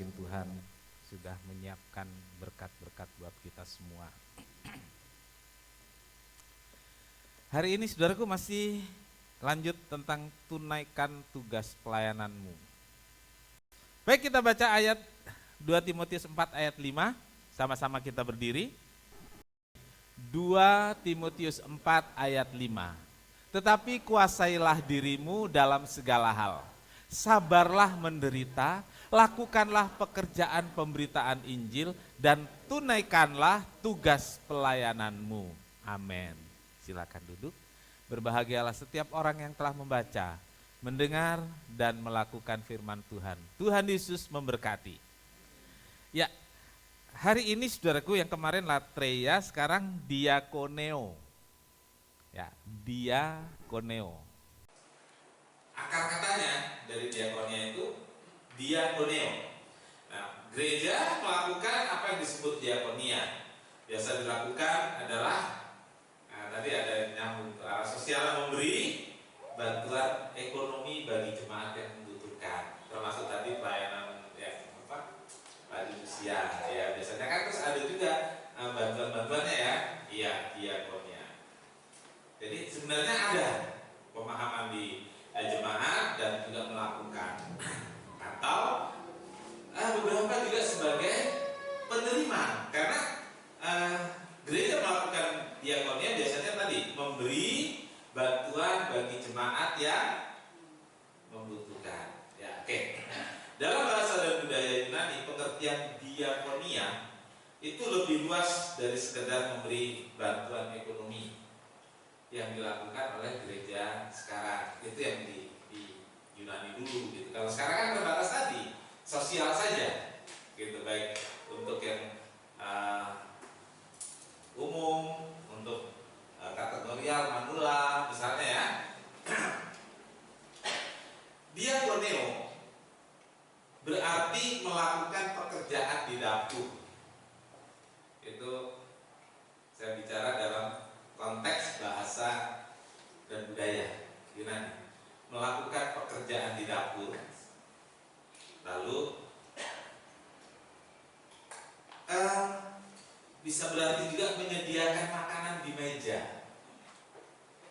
yakin Tuhan sudah menyiapkan berkat-berkat buat kita semua. Hari ini saudaraku masih lanjut tentang tunaikan tugas pelayananmu. Baik, kita baca ayat 2 Timotius 4 ayat 5, sama-sama kita berdiri. 2 Timotius 4 ayat 5. Tetapi kuasailah dirimu dalam segala hal. Sabarlah menderita, lakukanlah pekerjaan pemberitaan Injil, dan tunaikanlah tugas pelayananmu. Amin. Silakan duduk. Berbahagialah setiap orang yang telah membaca, mendengar, dan melakukan firman Tuhan. Tuhan Yesus memberkati. Ya, hari ini saudaraku, yang kemarin latreia, sekarang diakoneo. Ya, diakoneo. Akar katanya dari diakonia itu diakoneo. Nah, gereja melakukan apa yang disebut diakonia. Biasa dilakukan adalah tadi ada nyambung ke arah sosial, memberi bantuan ekonomi bagi jemaat yang membutuhkan, termasuk tadi pelayanan bagi usia. Ya, biasanya kan terus ada juga bantuan-bantuannya ya, iya diakonia. Jadi sebenarnya ada pemahaman di jemaat dan juga melakukan, atau beberapa juga sebagai penerima, karena gereja melakukan diakonia biasanya tadi memberi bantuan bagi jemaat yang membutuhkan. Ya, oke. Dalam bahasa dan budaya Yunani, pengertian diakonia itu lebih luas dari sekedar memberi bantuan ekonomi yang dilakukan oleh gereja sekarang. Itu yang di Yunani dulu gitu. Kalau sekarang kan terbatas tadi sosial saja gitu, baik untuk yang umum, untuk kategorial manula misalnya ya. Diakoneo berarti melakukan pekerjaan di dapur. Itu saya bicara dalam konteks bahasa dan budaya Yunani, melakukan pekerjaan di dapur. Lalu bisa berarti juga menyediakan makanan di meja.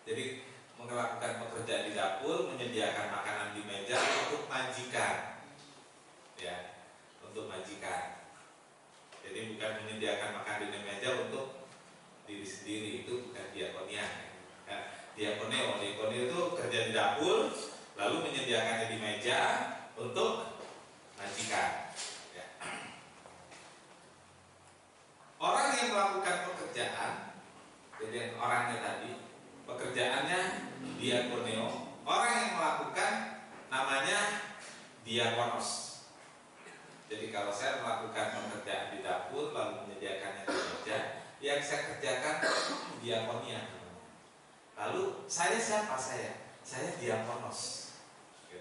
Jadi melakukan pekerjaan di dapur, menyediakan makanan di meja untuk majikan, ya, untuk majikan. Jadi bukan menyediakan makanan di meja untuk diri sendiri, itu bukan diakonia. Ya, diakoneo itu kerja di dapur, lalu menyediakannya di meja untuk majikan. Ya. Orang yang melakukan pekerjaan, jadi orangnya tadi, pekerjaannya diakoneo. Orang yang melakukan namanya diakonos. Jadi kalau saya melakukan pekerjaan di dapur lalu menyediakannya di meja, yang saya kerjakan diakonia. Lalu saya siapa? Saya diakonos.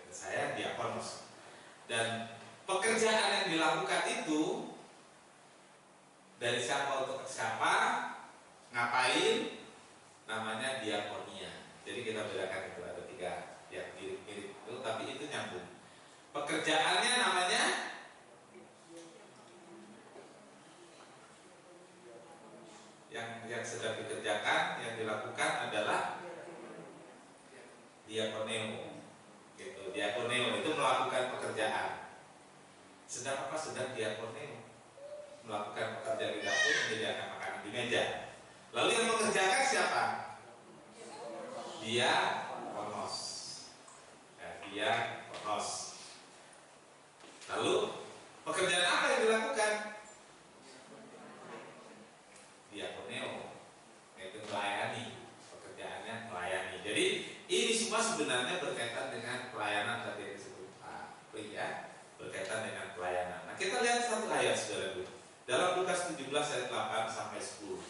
Saya diakonos. Dan pekerjaan yang dilakukan itu dari siapa untuk siapa, ngapain, namanya diakonia. Jadi kita bedakan itu, ada 3 yang mirip-mirip itu, tapi itu nyambung. Pekerjaannya namanya yang sedang dikerjakan, yang dilakukan adalah diakoneo. Gitu. Diakoneo itu melakukan pekerjaan. Sedang apa? Sedang diakoneo, melakukan pekerjaan di dapur, menyediakan makanan di meja. Lalu yang mengerjakan siapa? Diakonos. Ya, diakonos. Lalu pekerjaan apa yang dilakukan? Diakoneo, yaitu melayani. Pekerjaannya melayani. Jadi ini semua sebenarnya berkaitan dengan pelayanan tadi yang disebut ya, berkaitan dengan pelayanan. Nah, kita lihat satu ayat saudara dulu. Dalam Lukas 17 ayat 8 sampai 10.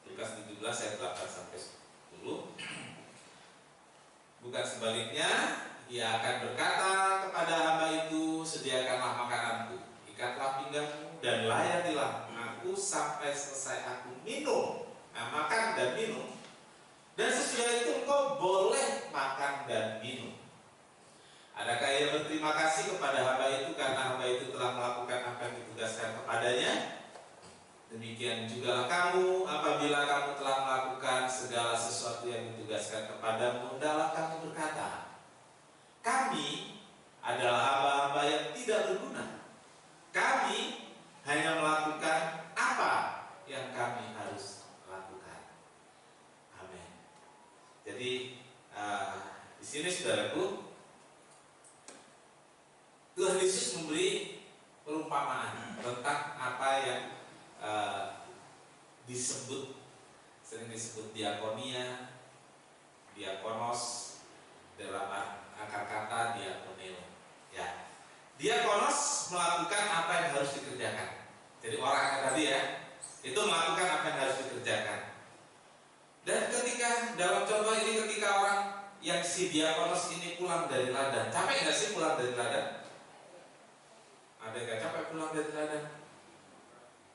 Lukas 17 ayat 8 sampai 10. Bukan sebaliknya, ia akan berkata kepada hamba itu, sediakanlah makananku, ikatlah pinggangmu, dan layanilah aku sampai selesai aku minum. Nah, makan dan minum. Dan sesudah itu engkau boleh makan dan minum. Adakah ia berterima kasih kepada hamba itu karena hamba itu telah melakukan apa yang ditugaskan kepadanya? Demikian juga kamu, apabila kamu telah melakukan segala sesuatu yang ditugaskan kepadamu, hendaklah kamu berkata, kami adalah hamba-hamba yang tidak berguna. Kami hanya melakukan apa yang kami harus lakukan. Amin. Jadi di sini saudaraku, Tuhan Yesus memberi perumpamaan tentang apa yang sering disebut diakonia, diakonos, dalam akar kata diakoneo. Ya, diakonos melakukan apa yang harus dikerjakan. Jadi orang yang tadi ya, itu melakukan apa yang harus dikerjakan. Dan ketika dalam contoh ini, ketika orang yang si diakonos ini pulang dari ladang, capek nggak sih pulang dari ladang? Ada yang nggak capek pulang dari ladang?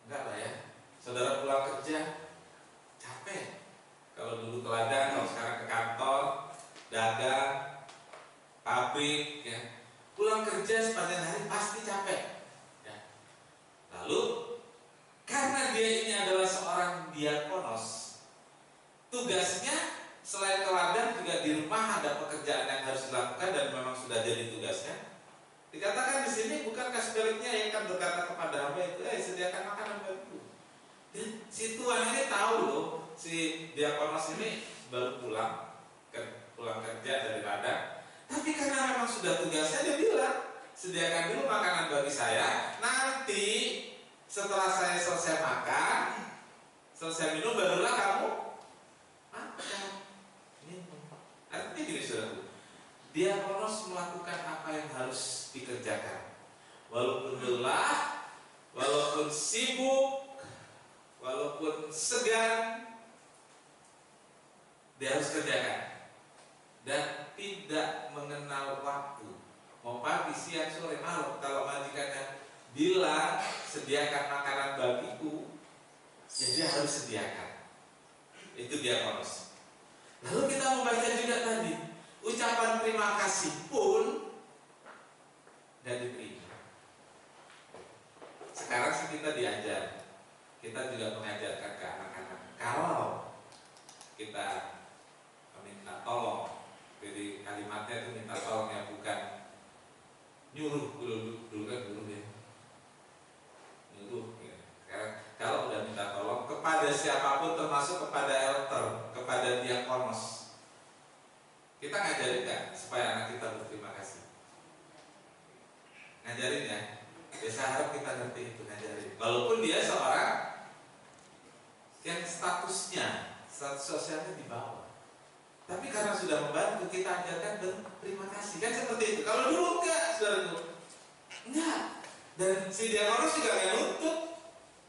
Enggak lah ya. Saudara pulang kerja capek. Kalau dulu ke ladang, kalau sekarang ke kantor, dagang, pabrik, ya. Pulang kerja sepanjang hari pasti capek. Ya. Lalu karena dia ini adalah seorang diakonos, tugasnya selain ke ladang juga di rumah ada pekerjaan yang harus dilakukan dan memang sudah jadi tugasnya. Dikatakan di sini, bukankah sebaliknya yang kan berkata kepada hamba itu, sediakan makanan bagiku. Dan si tuan ini tahu loh, si diakonos ini baru pulang kerja dari ladang. Tapi karena memang sudah tugasnya, dia bilang, sediakan dulu makanan bagi saya. Nanti setelah saya selesai makan, selesai minum, barulah kamu makan, minum. Artinya gini saudara, diakonos melakukan apa yang harus dikerjakan, walaupun lelah, walaupun sibuk, walaupun segan, dia harus kerjakan dan tidak mengenal waktu, mau pagi, siang, sore, malam. Kalau majikannya bilang sediakan makanan bagiku, ya dia harus sediakan. Itu diakonos. Lalu kita membaca juga tadi, ucapan terima kasih pun dan diterima. Sekarang sih kita diajar, kita juga mengajarkan ke anak-anak, kalau kita minta tolong, jadi kalimatnya itu minta tolong ya, bukan nyuruh. Dulu kan nyuruh ya, nyuruh ya. Sekarang kalau udah minta tolong kepada siapapun, termasuk kepada elder, kepada diakonos, kita ngajarin nggak supaya anak kita berterima kasih? Ngajarin ya. Ya saya harap kita ngerti itu, ngajarin. Walaupun dia seorang yang status sosialnya di bawah, tapi karena sudah membantu, kita ajarkan berterima kasih. Kan seperti itu. Kalau dulu enggak, saudaraku, enggak. Dan si diakonos juga nggak nuntut.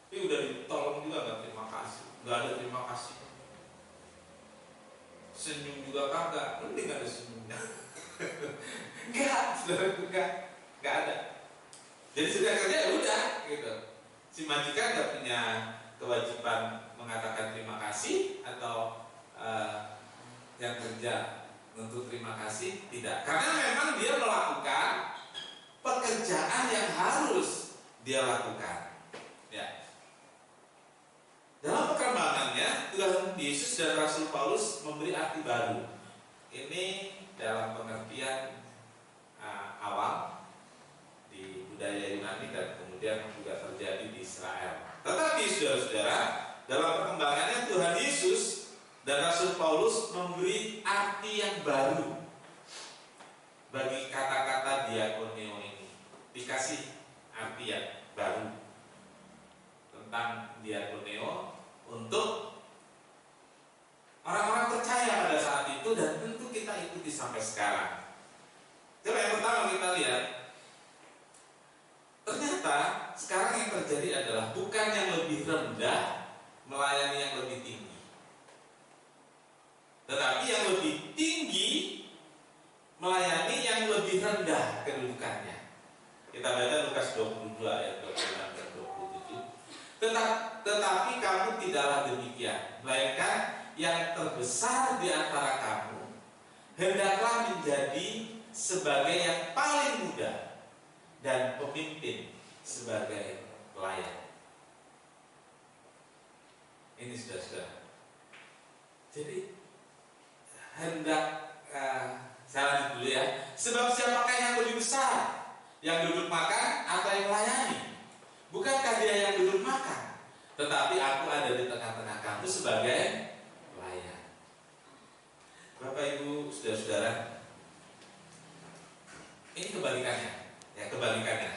Tapi udah ditolong juga nggak terima kasih, nggak ada terima kasih. Senyum juga kagak, mending ada senyumnya. Enggak, saudaraku, enggak ada. Jadi sudah kerja ya udah gitu. Si majikan nggak punya kewajiban mengatakan terima kasih atau yang kerja untuk terima kasih, tidak. Karena memang dia melakukan pekerjaan yang harus dia lakukan. Ya. Dalam perkembangannya, Tuhan Yesus dan Rasul Paulus memberi arti baru. Ini dalam pengertian awal di budaya Yunani dan kemudian juga terjadi di Israel. Tetapi saudara-saudara, dalam perkembangannya Tuhan Yesus dan Rasul Paulus memberi arti yang baru bagi kata-kata diakoneo ini. Dikasih arti yang baru tentang diakoneo untuk orang-orang percaya pada saat itu, dan tentu kita ikuti sampai sekarang. Coba yang pertama kita lihat, ternyata sekarang yang terjadi adalah bukan yang lebih rendah melayani yang lebih tinggi, tetapi yang lebih tinggi melayani yang lebih rendah kedudukannya. Kita baca Lukas 22 ayat 26 dan 27. Tetapi kamu tidaklah demikian, melainkan yang terbesar di antara kamu hendaklah menjadi sebagai yang paling muda dan pemimpin sebagai pelayan. Ini saudara-saudara. Jadi hendak saya lanjut dulu ya. Sebab siapakah yang lebih besar, yang duduk makan atau yang melayani? Bukankah dia yang duduk makan? Tetapi aku ada di tengah-tengah kamu sebagai pelayan. Bapak Ibu, saudara-saudara, ini kebalikannya, ya kebalikannya.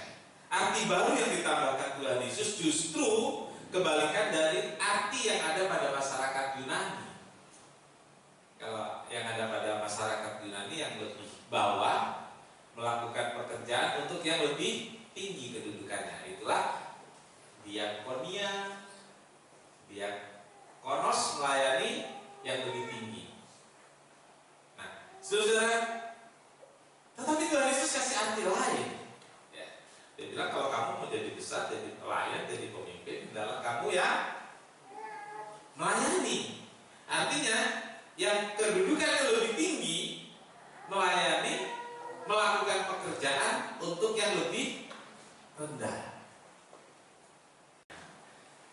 Arti baru yang ditambahkan Tuhan Yesus justru kebalikan dari arti yang ada pada masyarakat Yunani. Kalau yang ada pada masyarakat Yunani yang lebih bawah melakukan pekerjaan untuk yang lebih tinggi kedudukannya, itulah diakonia, diakonos, melayani yang lebih tinggi. Nah, saudara, tetapi Tuhan Yesus kasih arti lain. Ya, dia bilang kalau kamu mau jadi besar, jadi pelayan, jadi pemimpin, adalah kamu yang melayani. Artinya yang kedudukannya lebih tinggi melayani, melakukan pekerjaan untuk yang lebih rendah.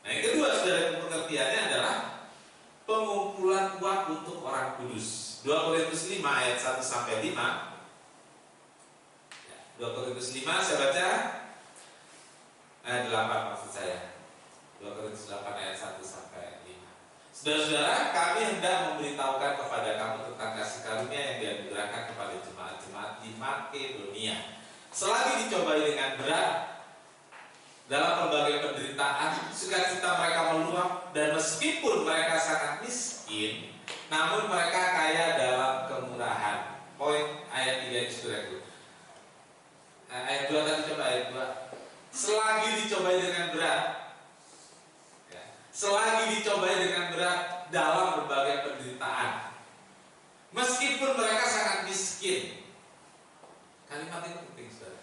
Nah, yang kedua, saudara, pengertiannya adalah pengumpulan uang untuk orang kudus. 2 Korintus 5 ayat 1 sampai 5. 2 Korintus 5 saya baca ayat 8 maksud saya. 2 Korintus 8 ayat 1 sampai 5. Saudara-saudara, kami hendak memberitahukan kepada kamu tentang kasih karunia yang dianugerahkan kepada jemaat-jemaat di Makedonia. Selagi dicobai dengan berat dalam berbagai penderitaan, sukacita mereka meluap, dan meskipun mereka sangat miskin, namun mereka kaya dalam kemurahan. Poin ayat 3 itu saudaraku. Ayat 2 tadi, coba ayat 2. Selagi dicobai dengan berat, ya, selagi dicobai dengan berat dalam berbagai penderitaan, meskipun mereka sangat miskin. Kalimat ini penting, saudara.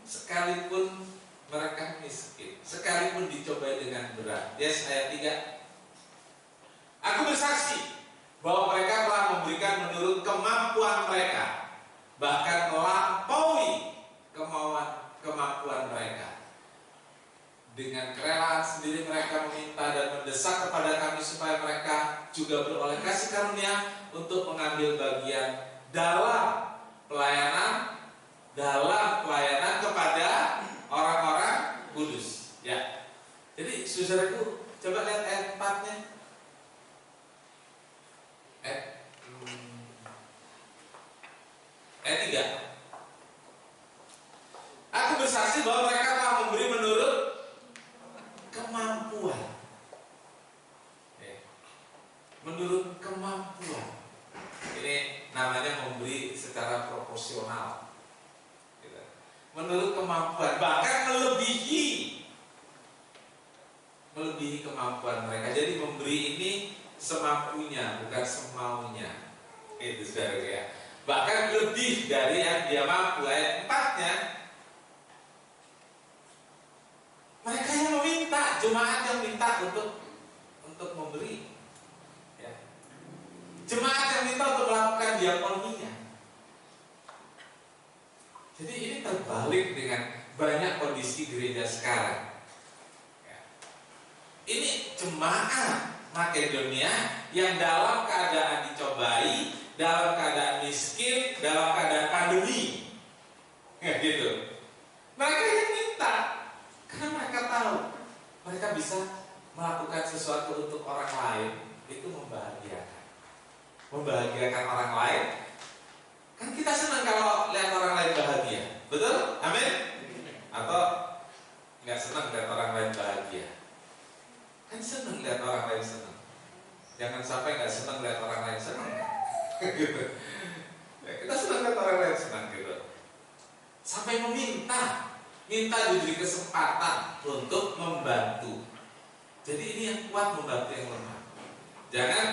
Sekalipun mereka miskin, sekalipun dicobai dengan berat. Yes, ayat 3. Aku bersaksi bahwa mereka telah memberikan menurut kemampuan mereka, bahkan melampaui kemampuan mereka. Dengan kerelaan sendiri mereka meminta dan mendesak kepada kami supaya mereka juga beroleh kasih karunia untuk mengambil bagian dalam pelayanan kepada orang-orang kudus. Ya. Jadi saudaraku, coba lihat ayat 4-nya. Ayat 3. Aku bersaksi bahwa mereka telah memberi menurut kemampuan. Menurut kemampuan. Ini namanya memberi secara proporsional. Menurut kemampuan, bahkan melebihi kemampuan mereka. Jadi memberi ini semampunya, bukan semaunya. Itu saudara ya. Bahkan lebih dari yang dia mampu. Ayat 4-nya, mereka yang meminta, jemaat yang minta untuk memberi. Ya. Jemaat yang minta untuk melakukan diakonia. Jadi ini terbalik dengan banyak kondisi gereja sekarang. Ya. Ini jemaat Makedonia yang dalam keadaan dicobai, dalam keadaan miskin, dalam keadaan pandemi, ya gitu. Mereka yang minta karena mereka tahu mereka bisa melakukan sesuatu untuk orang lain, itu membahagiakan orang lain. Kan kita senang kalau lihat orang lain bahagia, betul? Amin? Atau nggak senang lihat orang lain bahagia? Kan senang lihat orang lain senang. Jangan sampai nggak senang lihat orang lain senang. Gitu. Ya, kita senang lihat orang lain senang gitu. Sampai minta diberi kesempatan untuk membantu. Jadi ini yang kuat membantu yang lemah. Jangan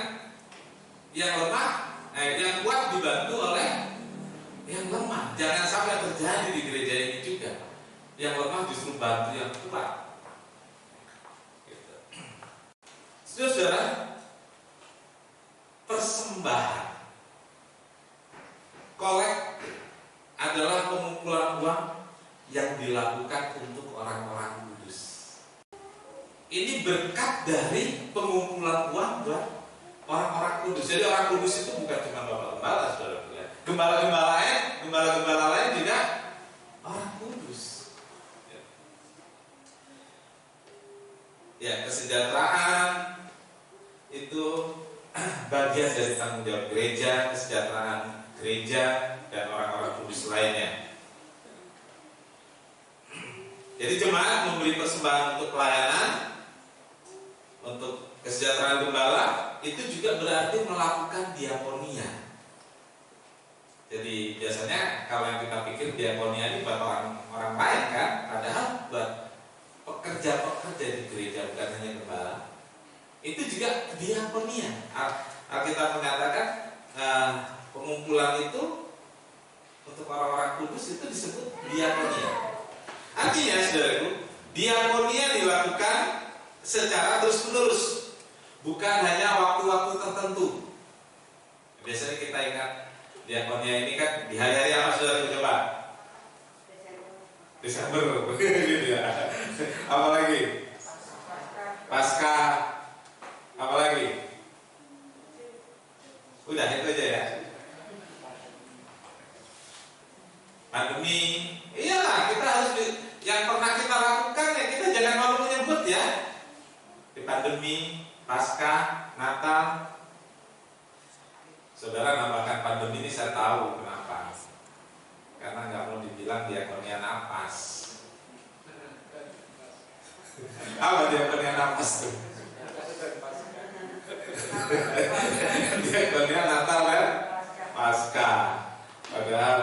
yang lemah, yang kuat dibantu oleh yang lemah. Jangan sampai terjadi di gereja ini juga. Yang lemah justru bantu yang kuat. Gitu. Saudara, persembahan Kolek adalah pengumpulan uang yang dilakukan untuk orang-orang kudus. Ini berkat dari pengumpulan uang buat orang-orang kudus. Jadi orang kudus itu bukan cuma bapak gembala, saudara. Gembala-gembala lain juga orang kudus. Ya, kesejahteraan itu bagian dari tanggung jawab gereja, kesejahteraan gereja dan orang-orang kudus lainnya. Jadi jemaat memberi persembahan untuk pelayanan, untuk kesejahteraan gembala, itu juga berarti melakukan diakonia. Jadi biasanya kalau yang kita pikir diakonia ini buat orang lain kan, padahal buat pekerja-pekerja di gereja, bukan hanya gembala. Itu juga diakonia. Alkitab mengatakan pengumpulan itu untuk orang-orang kudus itu disebut diakonia. Artinya, saudaraku, diakonia dilakukan secara terus-menerus, bukan hanya waktu-waktu tertentu. Biasanya kita ingat diakonia ini kan di hari-hari apa, saudaraku? Coba. Desember, gitu ya. Apalagi? Paskah. Apalagi? Udah itu aja ya. Pandemi, iyalah kita harus yang pernah kita lakukan ya, kita jangan malu menyebut ya. Di pandemi, Paskah, Natal. Saudara nambahkan pandemi ini saya tahu kenapa. Karena nggak mau dibilang diakonia napas. Apa diakonia napas tuh? Diakonia Natal dan Paskah. Padahal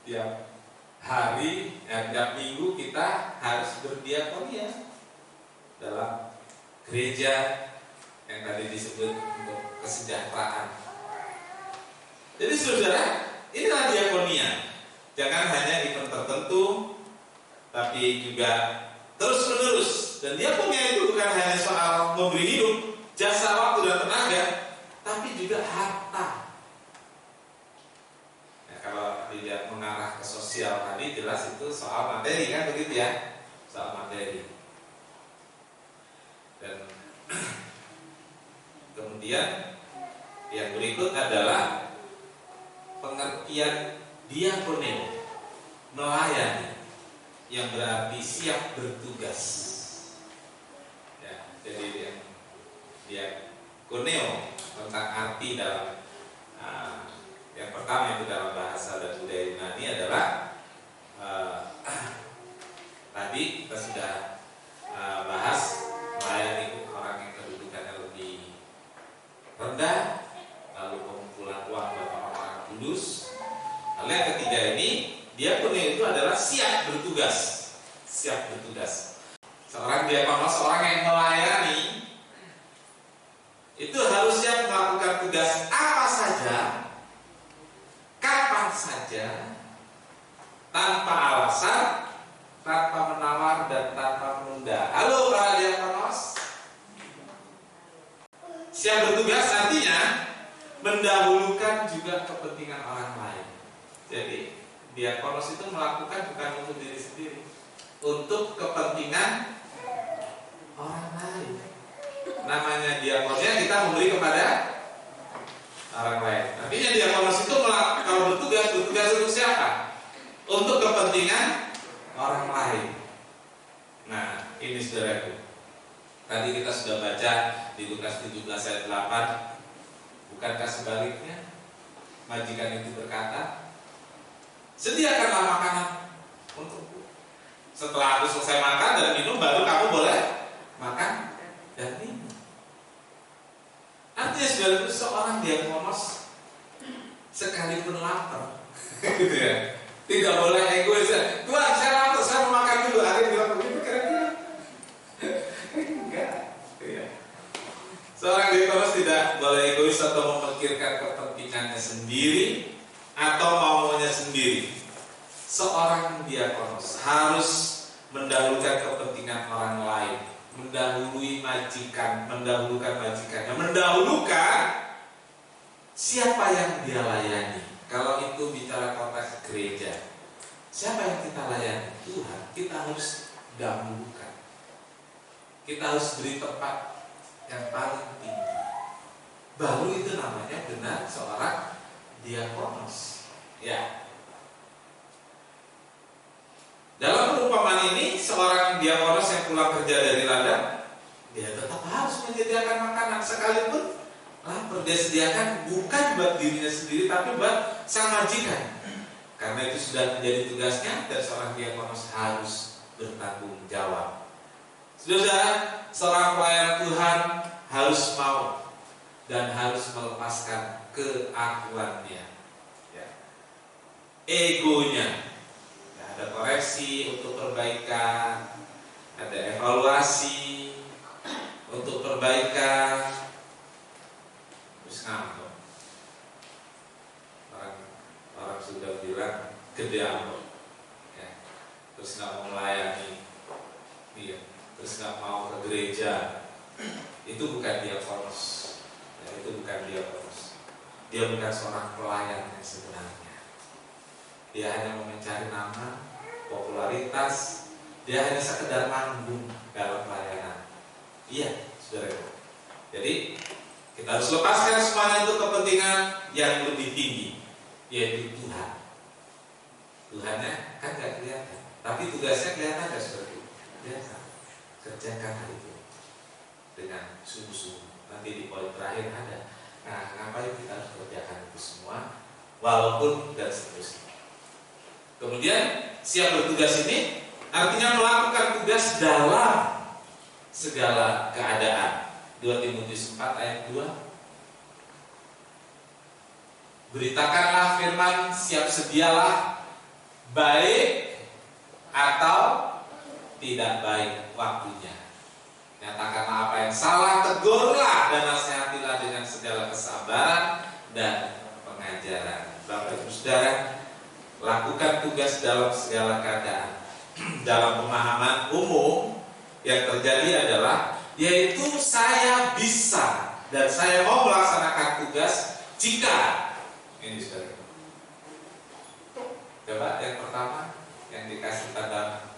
tiap hari, tiap minggu kita harus berdiakonia dalam gereja yang tadi disebut untuk kesejahteraan. Jadi saudara, inilah diakonia. Jangan hanya event tertentu, tapi juga terus menerus. Dan diakonia itu bukan hanya soal memberi hidup, jasa waktu dan tenaga, tapi juga harta. Ya, kalau tidak mengarah ke sosial tadi jelas itu soal materi kan begitu ya, soal materi. Dan kemudian yang berikut adalah pengertian diakoneo, melayani, yang berarti siap bertugas. Ya, jadi yang diakoneo tentang arti dalam yang pertama itu dalam bahasa dan budaya Yunani adalah tadi kita sudah bahas melayani orang yang kedudukannya lebih rendah, lalu pengumpulan uang buat orang-orang kudus. Lalu yang ketiga ini diakoneo itu adalah siap bertugas, siap bertugas. Seorang diakonos, seorang yang melayani itu harus siap melakukan tugas apa saja, kapan saja, tanpa alasan, tanpa menawar dan tanpa menunda. Halo para diakonos. Siap bertugas artinya mendahulukan juga kepentingan orang lain. Jadi diakonos itu melakukan bukan untuk diri sendiri, untuk kepentingan orang lain. Namanya diakonia, kita memberi kepada orang lain. Artinya diakonos itu kalau bertugas untuk siapa? Untuk kepentingan orang lain. Nah, ini saudaraku. Tadi kita sudah baca di Lukas 17 ayat 8. Bukankah sebaliknya? Majikan itu berkata, sediakanlah makanan untukku. Setelah aku selesai makan dan minum, baru kamu boleh makan dan minum. Artinya saudara, seorang diakonos sekalipun lapar, gitu ya, tidak boleh egois. Tuhan, saya lapar, saya mau makan dulu. Ada yang bilang begitu kira-kira? Enggak. Ya. Seorang diakonos tidak boleh egois atau memikirkan kepentingannya sendiri atau maunya sendiri. Seorang diakonos harus mendahulukan kepentingan orang lain, mendahulukan majikannya, mendahulukan siapa yang dia layani. kalau itu bicara konteks gereja, siapa yang kita layani? Tuhan. Kita harus dahulukan. Kita harus beri tempat yang paling tinggi. Baru itu namanya benar seorang diakonos. Ya. Dalam perumpamaan ini, seorang diakonos yang pulang kerja dari ladang, dia tetap harus menyediakan makanan sekalipun lapar. Dia sediakan bukan buat dirinya sendiri, tapi buat sang majikan. Karena itu sudah menjadi tugasnya, dan seorang diakonos harus bertanggung jawab. Saudara, seorang pelayan Tuhan harus mau dan harus melepaskan keakuannya, ya. Egonya. Ya, ada koreksi untuk perbaikan, ada evaluasi untuk perbaikan. Terus ngambek. Orang sudah bilang gede amat, ya. Terus nggak mau melayani, dia. Terus nggak mau ke gereja. Itu bukan diakonos, ya, itu bukan diakonos. Dia bukan seorang pelayan yang sebenarnya. Dia hanya mau mencari nama, popularitas. Dia hanya sekedar manggung dalam pelayanan. Iya, saudara. Jadi kita harus lepaskan semuanya untuk kepentingan yang lebih tinggi, yaitu Tuhan. Tuhannya kan nggak kelihatan, tapi tugasnya kelihatan nggak seperti itu. Kelihatan. Kerjakan hal itu dengan sungguh-sungguh. Nanti di poin terakhir ada. Nah, ngapain kita harus kerjakan itu semua, walaupun dan seterusnya. Kemudian siap bertugas ini artinya melakukan tugas dalam segala keadaan. 2 Timotius 4 ayat 2. Beritakanlah firman, siap sedialah, baik atau tidak baik waktunya. Nyatakanlah apa yang salah, tegurlah dan nasihatilah dengan segala kesabaran dan pengajaran. Bapak Ibu Saudara, lakukan tugas dalam segala keadaan. Dalam pemahaman umum yang terjadi adalah, yaitu saya bisa dan saya mau melaksanakan tugas jika ini saudara. Coba yang pertama yang dikasih tanda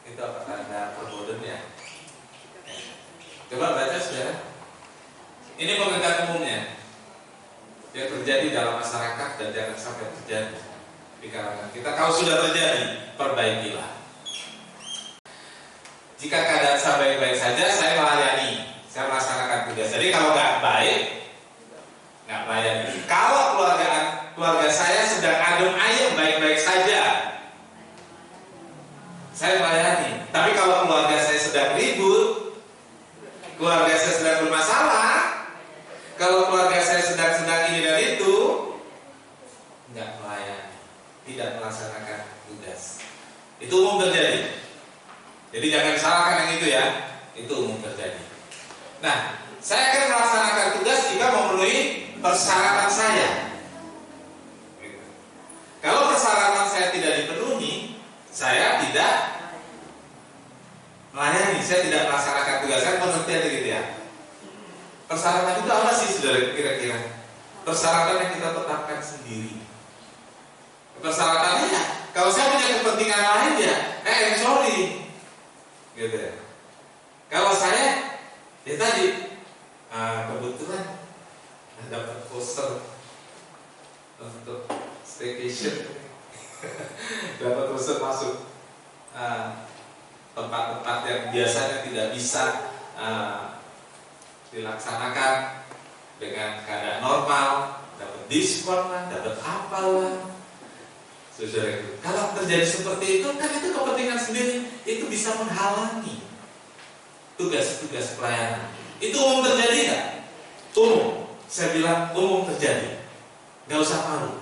itu apa, tanda perbodennya? Coba baca saudara. Ini pengertian umumnya yang terjadi dalam masyarakat dan jangan sampai terjadi di kalangan kita. Kalau sudah terjadi, perbaikilah. Jika keadaan saya baik-baik saja, saya melayani, saya melaksanakan tugas. Jadi kalau nggak baik, nggak melayani. Kalau keluarga saya sedang adem ayem baik-baik saja, saya melayani. Tapi kalau keluarga saya sedang ribut, keluarga saya sedang bermasalah, kalau keluarga saya sedang ini dan itu, nggak melayani, tidak melaksanakan tugas. Itu umum terjadi. Jadi jangan salahkan yang itu ya, itu umum terjadi. Nah, saya akan melaksanakan tugas jika memenuhi persyaratan saya. Kalau persyaratan saya tidak dipenuhi, saya tidak melayani, saya tidak melaksanakan tugas. Saya pengertian begitu ya. Persyaratan itu apa sih saudara kira-kira? Persyaratan yang kita tetapkan sendiri. Persyaratannya ya, kalau saya punya kepentingan lain ya, sorry, gitu ya. Kalau saya, ya tadi kebetulan dapat poster untuk staycation, dapat poster masuk tempat-tempat yang biasanya tidak bisa dilaksanakan dengan keadaan normal, dapat diskon lah, dapat apa lah. Saudara, kalau terjadi seperti itu, kan itu kepentingan sendiri, itu bisa menghalangi tugas-tugas pelayanan. Itu umum terjadi nggak? Umum, saya bilang umum terjadi. Nggak usah malu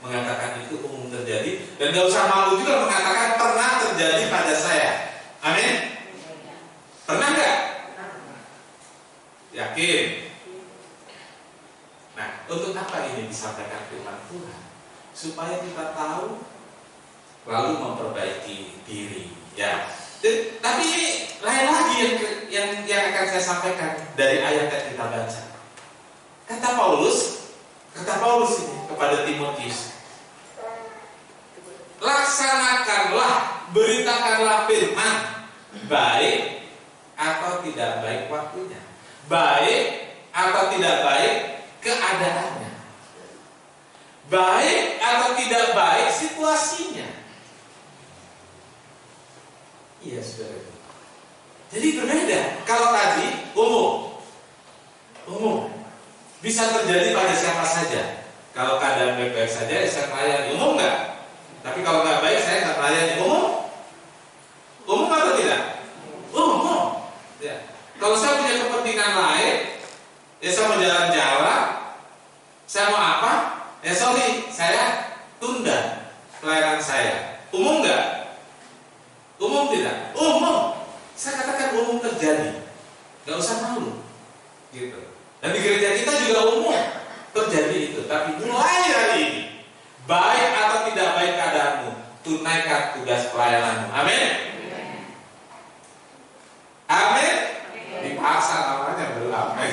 mengatakan itu umum terjadi, dan nggak usah malu juga mengatakan pernah terjadi pada saya. Amin. Pernah nggak? Yakin? Nah, untuk apa ini disampaikan firman Tuhan? Supaya kita tahu lalu memperbaiki diri, ya. Tapi ini lain lagi yang akan saya sampaikan dari ayat yang kita baca. Kata Paulus, Kata Paulus ini kepada Timotius, laksanakanlah, beritakanlah firman, baik atau tidak baik waktunya, baik atau tidak baik keadaannya, baik atau tidak baik situasinya. Iya, saudara. Jadi berbeda. Kalau tadi umum bisa terjadi pada siapa saja. Kalau keadaan baik-baik saja, saya melayani. Umum nggak? Tapi kalau nggak baik, saya nggak melayani. Umum atau tidak? Umum. Ya. Kalau saya punya kepentingan lain, ya saya mau jalan-jalan, saya mau apa? Ya sorry, saya tunda pelayanan saya. Umum nggak? Umum tidak? Umum. Saya katakan umum terjadi. Nggak usah malu. Gitu. Dan di gereja kita juga umum terjadi itu. Tapi mulai hari ini, baik atau tidak baik keadaanmu, tunaikan tugas pelayananmu. Amin. Amin. Dipaksa namanya baru amin.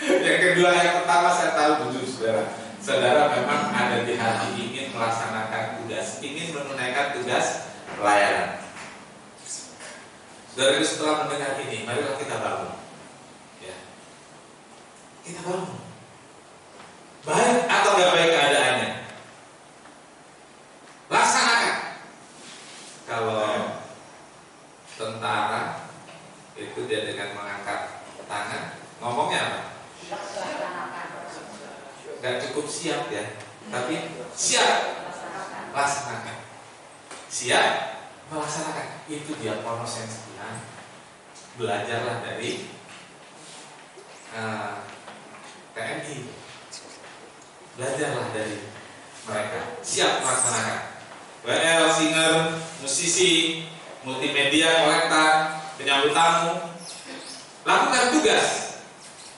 Yang kedua, yang pertama saya tahu jujur saudara memang ada di hati ingin melaksanakan tugas, ingin menunaikan tugas pelayanan. Saudara, setelah mendengar ini, marilah kita bangun. Ya. Kita bangun. Baik atau nggak baik keadaannya, laksanakan. Kalau tentara itu dia dengan mengangkat tangan, ngomongnya apa? Gak cukup siap ya, tapi siap laksanakan. Siap melaksanakan. Itu dia ponos yang sekian. Belajarlah dari TNI. Belajarlah dari mereka. Siap melaksanakan. WL, singer, musisi, multimedia, kolektor, penyambut tamu. Lakukan tugas.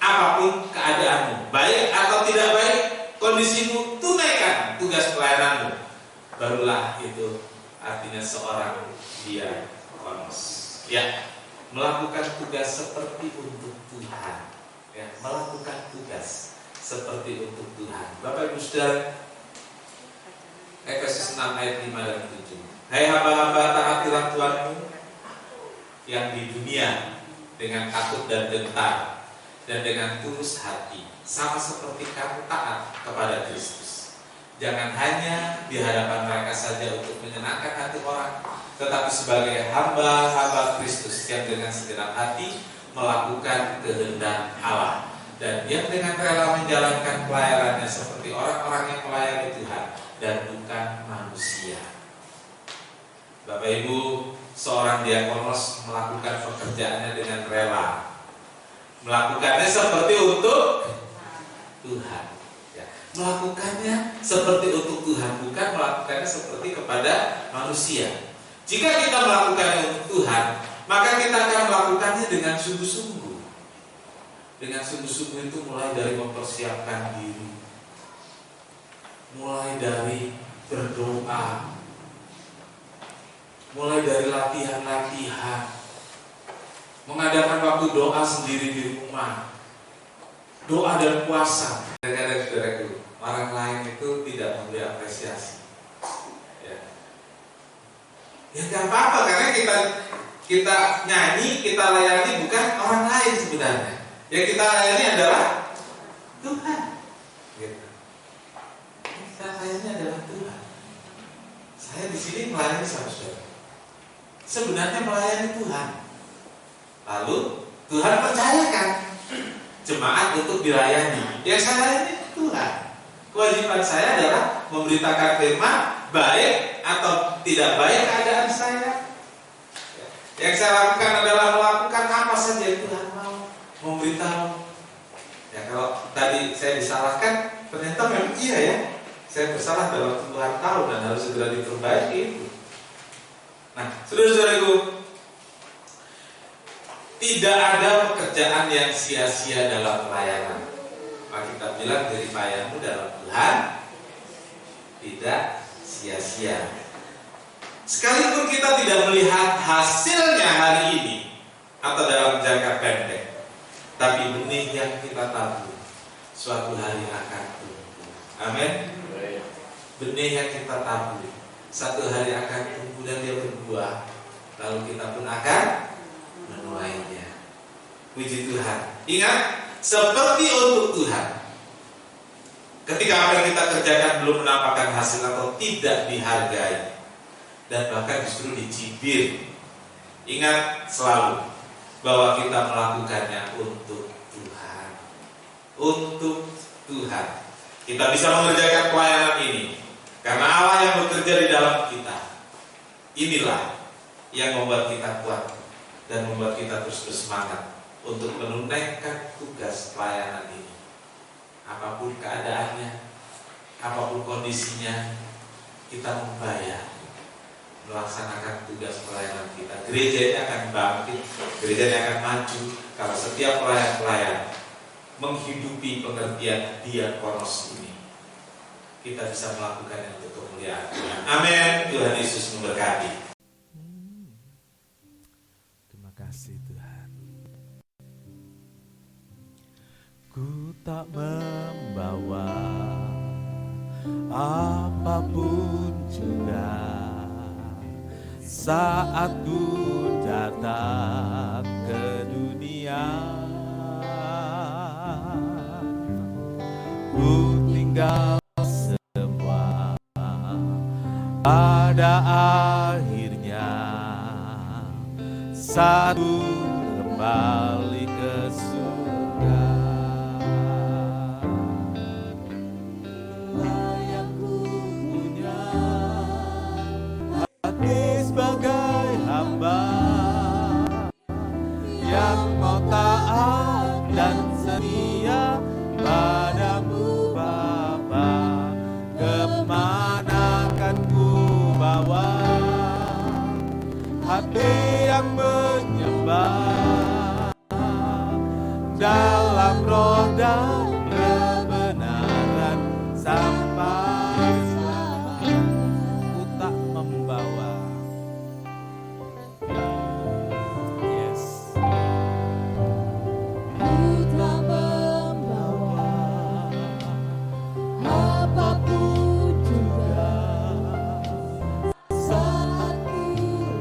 Apapun keadaanmu, baik atau tidak baik kondisimu, tunaikan tugas pelayananmu. Barulah itu artinya seorang diakonos. Ya, melakukan tugas seperti untuk Tuhan. Ya, melakukan tugas seperti untuk Tuhan. Bapak Ibu Saudara, Efesus 6 ayat 5 dan 7. Hai hamba-hamba, taatilah Tuhanmu yang di dunia dengan takut dan gentar dan dengan tulus hati, sama seperti kamu taat kepada Kristus. Jangan hanya di hadapan mereka saja untuk menyenangkan hati orang, tetapi sebagai hamba-hamba Kristus yang dengan segenap hati melakukan kehendak Allah, dan yang dengan rela menjalankan pelayanannya seperti orang-orang yang melayani Tuhan dan bukan manusia. Bapak Ibu, seorang diakonos melakukan pekerjaannya dengan rela, melakukannya seperti untuk Tuhan, ya. Melakukannya seperti untuk Tuhan, bukan melakukannya seperti kepada manusia. Jika kita melakukannya untuk Tuhan, maka kita akan melakukannya dengan sungguh-sungguh. Dengan sungguh-sungguh itu mulai dari mempersiapkan diri, mulai dari berdoa, mulai dari latihan-latihan, mengadakan waktu doa sendiri di rumah, doa dan puasa. Kadang-kadang saudaraku, orang lain itu tidak memberi apresiasi. Ya nggak apa-apa, karena kita nyanyi, kita layani bukan orang lain sebenarnya. Yang kita layani adalah Tuhan. Gitu. Kita layani adalah Tuhan. Saya di sini melayani sama saudara. Sebenarnya melayani Tuhan. Lalu Tuhan percayakan jemaat untuk dilayani. Yang saya layani Tuhan. Kewajiban saya adalah memberitakan firman, baik atau tidak baik keadaan saya. Yang saya lakukan adalah melakukan apa saja yang Tuhan mau, memberitahu. Ya, kalau tadi saya disalahkan, ternyata memang iya ya, saya bersalah dalam puluhan tahun dan harus segera diperbaiki. Nah, saudara-saudaraku, tidak ada pekerjaan yang sia-sia dalam pelayanan. Maka kita bilang dari pelayanmu dalam Tuhan tidak sia-sia. Sekalipun kita tidak melihat hasilnya hari ini atau dalam jangka pendek, tapi benih yang kita tabur suatu hari akan tumbuh. Amin. Benih yang kita tabur satu hari akan tumbuh dan dia berbuah, lalu kita pun akan menuainya. Puji Tuhan. Ingat, seperti untuk Tuhan, ketika apa yang kita kerjakan belum menampakkan hasil atau tidak dihargai dan bahkan justru dicibir, ingat selalu bahwa kita melakukannya untuk Tuhan. Untuk Tuhan. Kita bisa mengerjakan pelayanan ini karena Allah yang bekerja di dalam kita. Inilah yang membuat kita kuat dan membuat kita terus bersemangat untuk menunaikan tugas pelayanan ini. Apapun keadaannya, apapun kondisinya, kita membayar melaksanakan tugas pelayanan kita. Gerejanya akan bangkit, gerejanya akan maju kalau setiap pelayan-pelayan menghidupi pengertian diakonos ini. Kita bisa melakukannya untuk kemuliaan Tuhan. Amin. Tuhan Yesus memberkati. Terima kasih Tuhan. Ku tak membawa apapun juga saat ku datang ke dunia. Ku tinggal semua pada akhirnya saat ku kembali ke surga. Yang ku punya hati sebagai hamba yang mau taat dan setia padamu Bapa. Kemana kan ku bawa hati yang menyembah dalam roh dan kebenaran sampai selamanya. Ku tak membawa, yes, Ku tak membawa apapun juga saat ku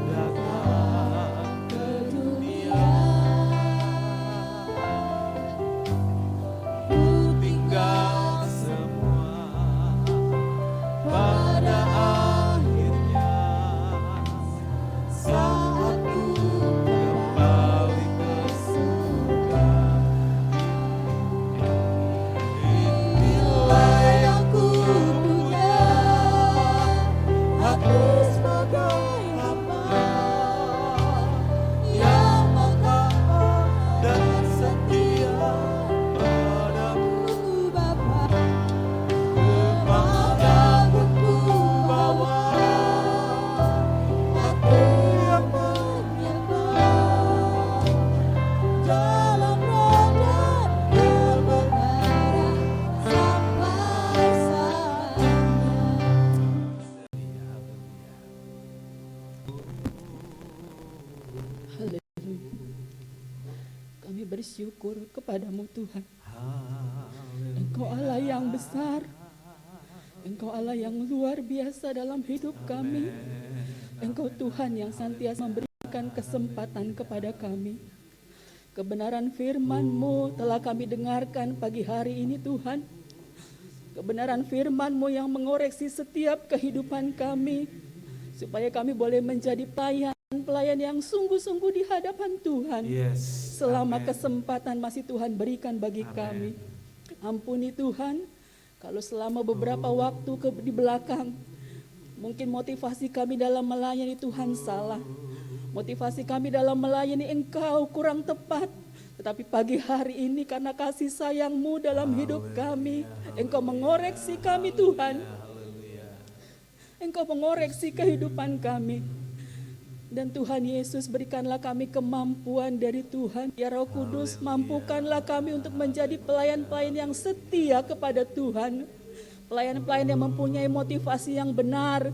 datang ke dunia. Ku tinggal semua pada akhirnya saat ku kembali ke surga. inilah yang ku punya, hati sebagai hamba yang mau taat Dan setia padamu Bapa. kemanapun ku bawa Hati yang menyembah dalam roh dan kebenaran sampai selamanya. Haleluya. Kami bersyukur kepadamu Tuhan. Engkau Allah yang besar. Engkau Allah yang luar biasa dalam hidup kami. Engkau Tuhan yang senantiasa memberikan kesempatan kepada kami. Kebenaran firman-Mu telah kami dengarkan pagi hari ini Tuhan. Kebenaran firman-Mu yang mengoreksi setiap kehidupan kami, supaya kami boleh menjadi pelayan yang sungguh-sungguh di hadapan Tuhan. Yes. Selama Amen. kesempatan masih Tuhan berikan bagi Amen. kami. Ampuni Tuhan, kalau selama beberapa waktu di belakang, mungkin motivasi kami dalam melayani Tuhan salah. Motivasi kami dalam melayani Engkau kurang tepat. Tetapi pagi hari ini karena kasih sayang-Mu dalam hidup kami, Engkau mengoreksi kami Tuhan. Engkau mengoreksi kehidupan kami. Dan Tuhan Yesus, berikanlah kami kemampuan dari Tuhan. Ya Roh Kudus, mampukanlah kami untuk menjadi pelayan-pelayan yang setia kepada Tuhan. Pelayan-pelayan yang mempunyai motivasi yang benar.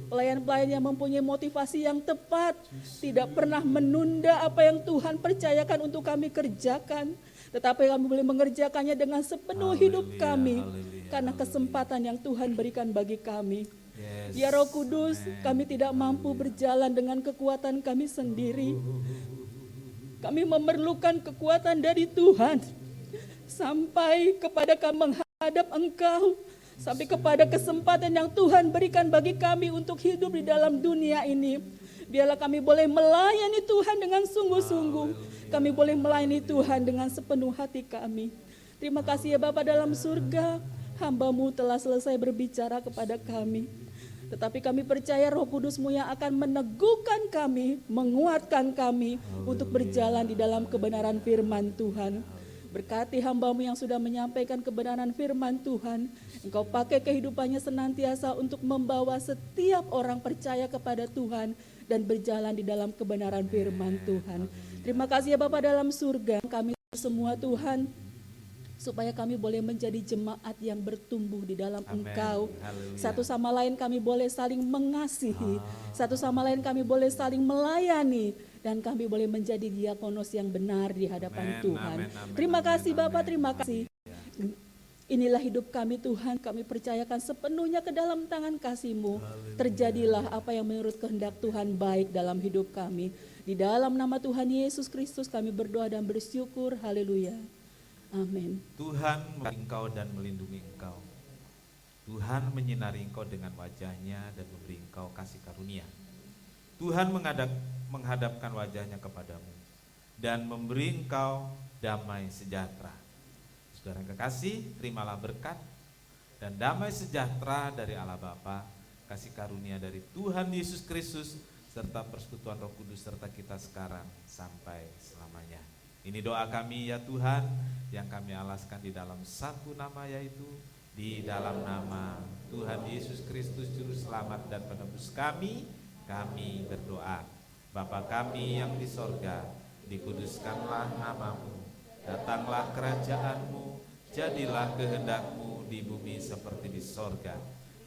Pelayan-pelayan yang mempunyai motivasi yang tepat, tidak pernah menunda apa yang Tuhan percayakan untuk kami kerjakan, tetapi kami boleh mengerjakannya dengan sepenuh hidup kami, karena kesempatan yang Tuhan berikan bagi kami. Ya Roh Kudus, kami tidak mampu berjalan dengan kekuatan kami sendiri. Kami memerlukan kekuatan dari Tuhan, sampai kepada kami menghadap Engkau, sampai kepada kesempatan yang Tuhan berikan bagi kami untuk hidup di dalam dunia ini. Biarlah kami boleh melayani Tuhan dengan sungguh-sungguh. Kami boleh melayani Tuhan dengan sepenuh hati kami. Terima kasih ya Bapa dalam surga, hamba-Mu telah selesai berbicara kepada kami. Tetapi kami percaya Roh Kudus-Mu yang akan meneguhkan kami, menguatkan kami untuk berjalan di dalam kebenaran firman Tuhan. Berkati hamba-Mu yang sudah menyampaikan kebenaran firman Tuhan. Engkau pakai kehidupannya senantiasa untuk membawa setiap orang percaya kepada Tuhan dan berjalan di dalam kebenaran firman Tuhan. Terima kasih ya Bapa dalam surga, kami semua Tuhan, supaya kami boleh menjadi jemaat yang bertumbuh di dalam Engkau. Satu sama lain kami boleh saling mengasihi, satu sama lain kami boleh saling melayani, dan kami boleh menjadi diakonos yang benar di hadapan Tuhan. Terima kasih Bapa, terima kasih. Inilah hidup kami Tuhan, kami percayakan sepenuhnya ke dalam tangan kasih-Mu. Terjadilah apa yang menurut kehendak Tuhan baik dalam hidup kami. Di dalam nama Tuhan Yesus Kristus kami berdoa dan bersyukur. Haleluya. Amin. Tuhan memberi engkau dan melindungi engkau. Tuhan menyinari engkau dengan wajahnya dan memberi engkau kasih karunia. Tuhan menghadapkan wajahnya kepadamu dan memberi engkau damai sejahtera. Saudara yang kekasih, terimalah berkat dan damai sejahtera dari Allah Bapa, kasih karunia dari Tuhan Yesus Kristus, serta persekutuan Roh Kudus serta kita sekarang sampai selamanya. Ini doa kami ya Tuhan, yang kami alaskan di dalam satu nama, yaitu di dalam nama Tuhan Yesus Kristus Juru Selamat dan Penebus kami berdoa. Bapa kami yang di sorga, dikuduskanlah namamu, datanglah kerajaan-Mu, jadilah kehendak-Mu di bumi seperti di sorga.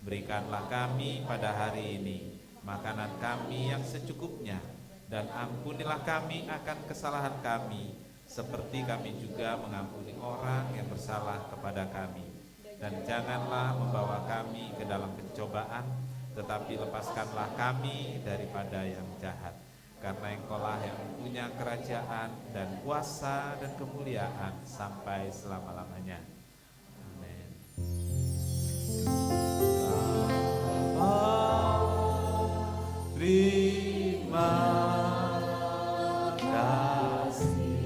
Berikanlah kami pada hari ini makanan kami yang secukupnya, dan ampunilah kami akan kesalahan kami, seperti kami juga mengampuni orang yang bersalah kepada kami. Dan janganlah membawa kami ke dalam pencobaan, tetapi lepaskanlah kami daripada yang jahat. Karena Engkaulah yang punya kerajaan dan kuasa dan kemuliaan sampai selama-lamanya. Amin. Terima kasih.